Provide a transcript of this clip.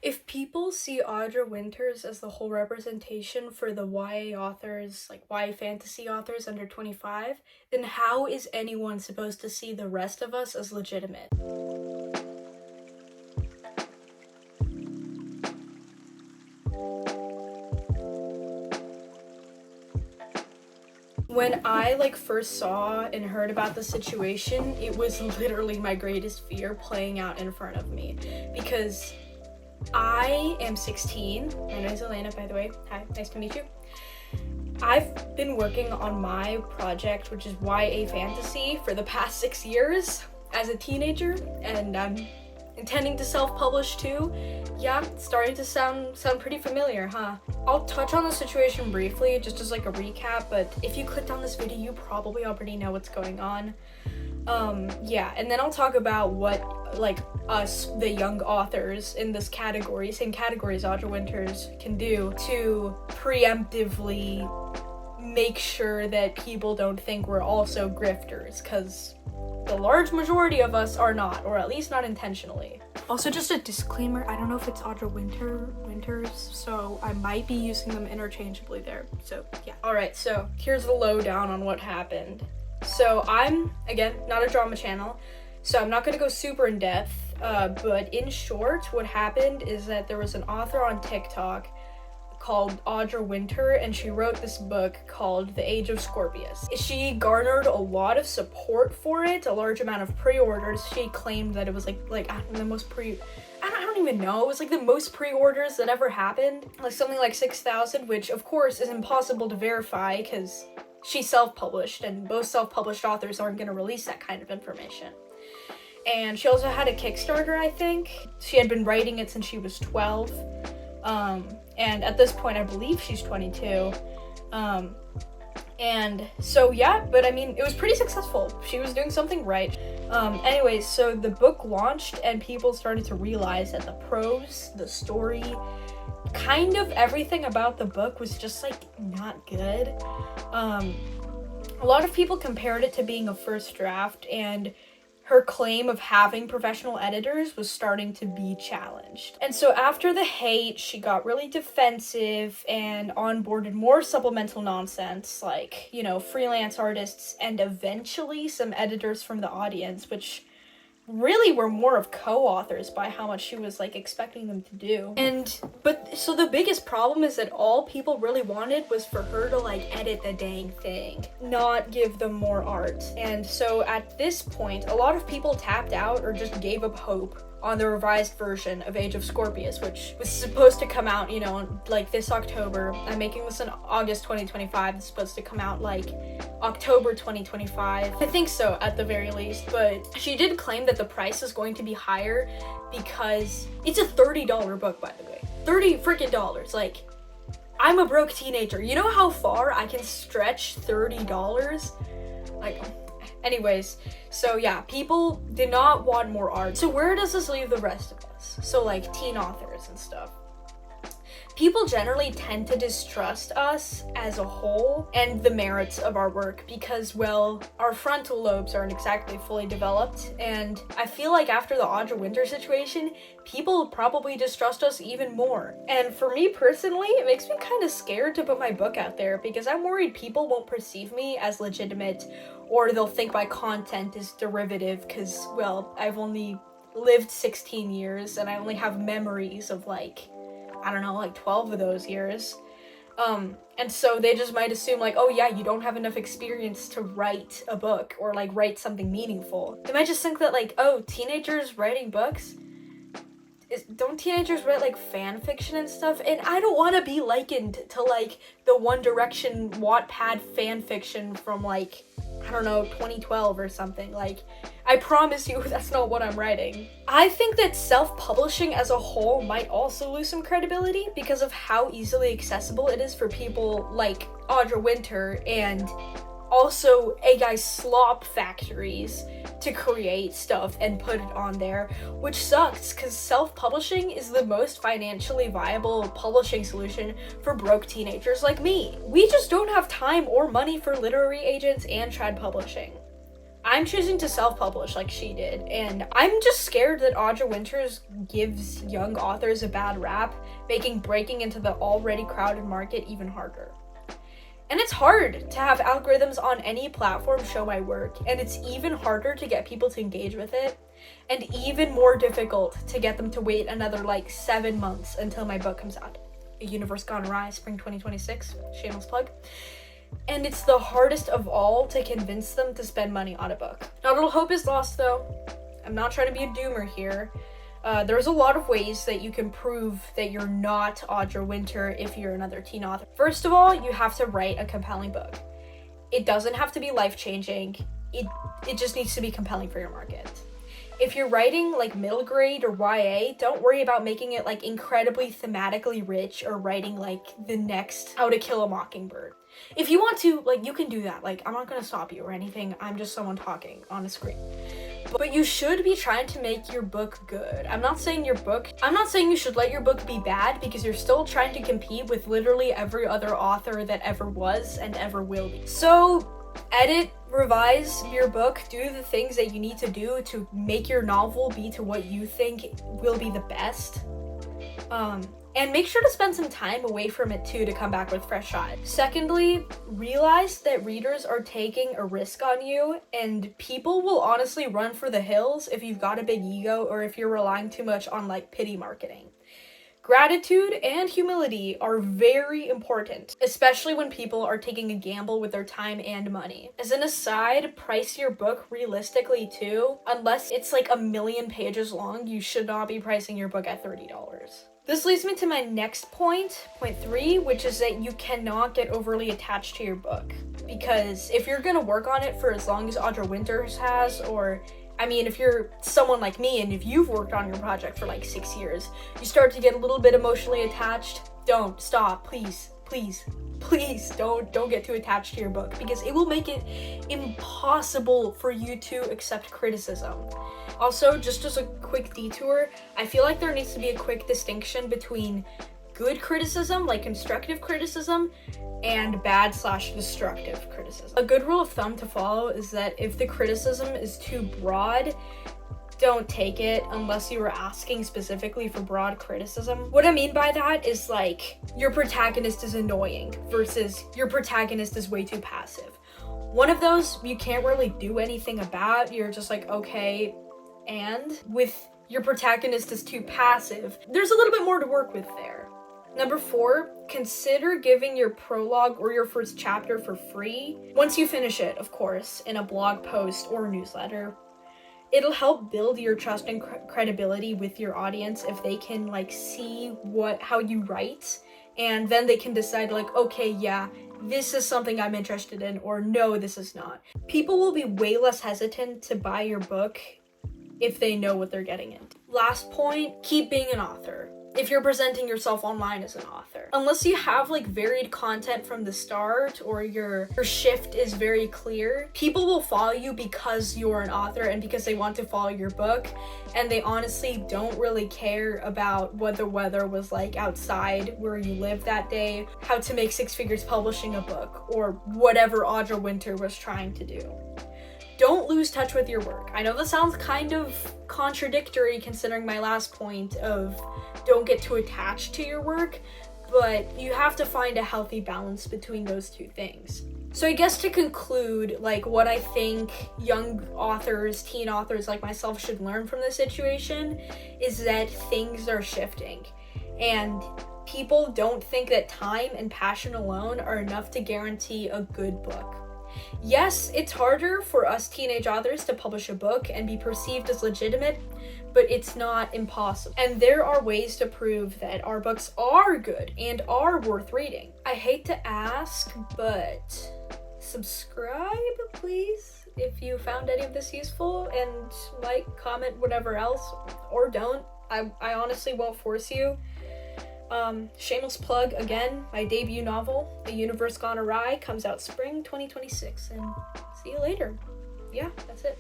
If people see Audra Winters as the whole representation for the YA authors, like YA fantasy authors under 25, then how is anyone supposed to see the rest of us as legitimate? When I first saw and heard about the situation, it was literally my greatest fear playing out in front of me, because I am 16. My name is Elena, by the way. Hi, nice to meet you. I've been working on my project, which is YA fantasy, for the past 6 years as a teenager, and I'm intending to self-publish too. Yeah, it's starting to sound pretty familiar, huh? I'll touch on the situation briefly, just as like a recap, but if you clicked on this video, you probably already know what's going on. Yeah, and then I'll talk about what, us, the young authors in this category, same category as Audra Winters, can do to preemptively make sure that people don't think we're also grifters, because the large majority of us are not, or at least not intentionally. Also, just a disclaimer, I don't know if it's Audra Winters, so I might be using them interchangeably there, so yeah. Alright, so here's the lowdown on what happened. So I'm, again, not a drama channel, so I'm not gonna go super in depth, but in short, what happened is that there was an author on TikTok called Audra Winter, and she wrote this book called The Age of Scorpius. She garnered a lot of support for it, a large amount of pre-orders. She claimed that it was like the most I don't even know, it was like the most pre-orders that ever happened, like something like 6,000, which of course is impossible to verify because she's self-published, and most self-published authors aren't going to release that kind of information. And she also had a Kickstarter, I think. She had been writing it since she was 12. And at this point, I believe she's 22. And so, yeah, but I mean, it was pretty successful. She was doing something right. Anyways, so the book launched and people started to realize that the prose, the story, kind of everything about the book was just not good. A lot of people compared it to being a first draft, and her claim of having professional editors was starting to be challenged. And so after the hate, she got really defensive and onboarded more supplemental nonsense, like, freelance artists and eventually some editors from the audience, which really were more of co-authors by how much she was expecting them to do. So the biggest problem is that all people really wanted was for her to edit the dang thing, not give them more art. And so at this point, a lot of people tapped out or just gave up hope on the revised version of Age of Scorpius, which was supposed to come out, this October. I'm making this in August 2025. It's supposed to come out October 2025. I think so, at the very least. But she did claim that the price is going to be higher because it's a $30 book, by the way. $30 freaking dollars. I'm a broke teenager. You know how far I can stretch $30? Anyways, so yeah, people did not want more art. So where does this leave the rest of us? So teen authors and stuff. People generally tend to distrust us as a whole and the merits of our work because, well, our frontal lobes aren't exactly fully developed, and I feel like after the Audra Winter situation, people probably distrust us even more. And for me personally, it makes me kind of scared to put my book out there because I'm worried people won't perceive me as legitimate, or they'll think my content is derivative because, well, I've only lived 16 years and I only have memories of 12 of those years. And so they just might assume oh yeah, you don't have enough experience to write a book or write something meaningful. They might just think that oh, teenagers writing books? Don't teenagers write fan fiction and stuff? And I don't want to be likened to the One Direction Wattpad fan fiction from 2012 or something. I promise you that's not what I'm writing. I think that self-publishing as a whole might also lose some credibility because of how easily accessible it is for people like Audra Winter and also AI slop factories to create stuff and put it on there, which sucks because self-publishing is the most financially viable publishing solution for broke teenagers like me. We just don't have time or money for literary agents and trad publishing. I'm choosing to self-publish like she did, and I'm just scared that Audra Winters gives young authors a bad rap, making breaking into the already crowded market even harder. And it's hard to have algorithms on any platform show my work, and it's even harder to get people to engage with it, and even more difficult to get them to wait another 7 months until my book comes out. A Universe Gone Awry, spring 2026, shameless plug. And it's the hardest of all to convince them to spend money on a book. Not all hope is lost though. I'm not trying to be a doomer here. There's a lot of ways that you can prove that you're not Audra Winter if you're another teen author. First of all, you have to write a compelling book. It doesn't have to be life-changing. It just needs to be compelling for your market. If you're writing middle grade or YA, don't worry about making it incredibly thematically rich or writing the next How to Kill a Mockingbird. If you want to, you can do that. I'm not gonna stop you or anything. I'm just someone talking on a screen. But you should be trying to make your book good. I'm not saying you should let your book be bad, because you're still trying to compete with literally every other author that ever was and ever will be. So edit, revise your book, do the things that you need to do to make your novel be to what you think will be the best. And make sure to spend some time away from it too to come back with fresh eyes. Secondly, realize that readers are taking a risk on you, and people will honestly run for the hills if you've got a big ego or if you're relying too much on pity marketing. Gratitude and humility are very important, especially when people are taking a gamble with their time and money. As an aside, price your book realistically too. Unless it's 1 million pages long, you should not be pricing your book at $30. This leads me to my next point 3, which is that you cannot get overly attached to your book. Because if you're gonna work on it for as long as Audra Winters has, or if you're someone like me and if you've worked on your project for 6 years, you start to get a little bit emotionally attached. Don't stop, please don't get too attached to your book, because it will make it impossible for you to accept criticism. Also, just as a quick detour, I feel like there needs to be a quick distinction between good criticism, constructive criticism, and bad/destructive criticism. A good rule of thumb to follow is that if the criticism is too broad, don't take it unless you were asking specifically for broad criticism. What I mean by that is your protagonist is annoying versus your protagonist is way too passive. One of those you can't really do anything about. You're just okay, and with your protagonist is too passive, there's a little bit more to work with there. Number 4, consider giving your prologue or your first chapter for free. Once you finish it, of course, in a blog post or newsletter. It'll help build your trust and credibility with your audience if they can see how you write, and then they can decide okay, yeah, this is something I'm interested in, or no, this is not. People will be way less hesitant to buy your book if they know what they're getting into. Last point, keep being an author. If you're presenting yourself online as an author. Unless you have varied content from the start, or your shift is very clear, people will follow you because you're an author and because they want to follow your book, and they honestly don't really care about what the weather was outside where you live that day, how to make 6 figures publishing a book, or whatever Audra Winter was trying to do. Don't lose touch with your work. I know this sounds kind of contradictory considering my last point of don't get too attached to your work, but you have to find a healthy balance between those two things. So I guess to conclude, what I think young authors, teen authors like myself should learn from this situation is that things are shifting, and people don't think that time and passion alone are enough to guarantee a good book. Yes, it's harder for us teenage authors to publish a book and be perceived as legitimate, but it's not impossible. And there are ways to prove that our books are good and are worth reading. I hate to ask, but subscribe, please, if you found any of this useful, and comment, whatever else, or don't. I honestly won't force you. Shameless plug again, my debut novel, A Universe Gone Awry, comes out spring 2026, and see you later. Yeah, that's it.